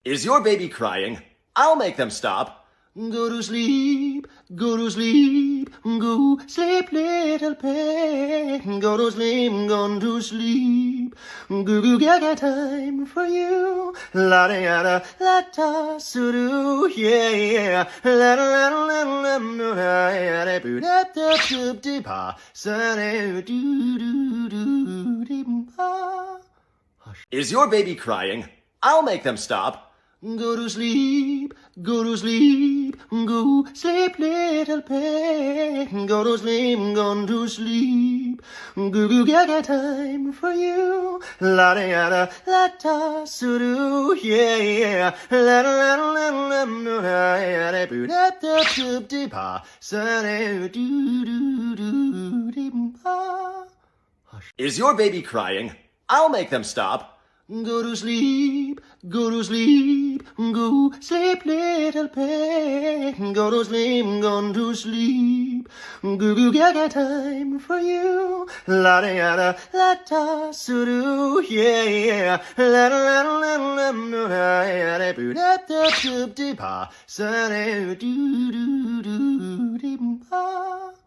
Is your baby crying? I'll make them stop. Go to sleep, go to sleep, go sleep, little pig. Go to sleep, go to sleep. Goo goo gaga time for you. La da da la da su do, yeah yeah. La da la da la da la da da boo da da doo dee pa sa da doo doo doo dee pa. Is your baby crying? I'll make them stop. Go to sleep, go to sleep, go sleep, little pig. Go to sleep, go to sleep. Goo goo gaga time for you. La da da su do, yeah yeah. La da la da la da da boo da da doo dee pa sa da doo doo doo dee pa. Is your baby crying? I'll make them stop. Go to sleep, go to sleep, go sleep, little pig. Go to sleep, go to sleep. Goo goo gaga time for you. La da da su do, yeah yeah. La da la da la da boo da da doo dee pa sa da doo doo doo dee pa.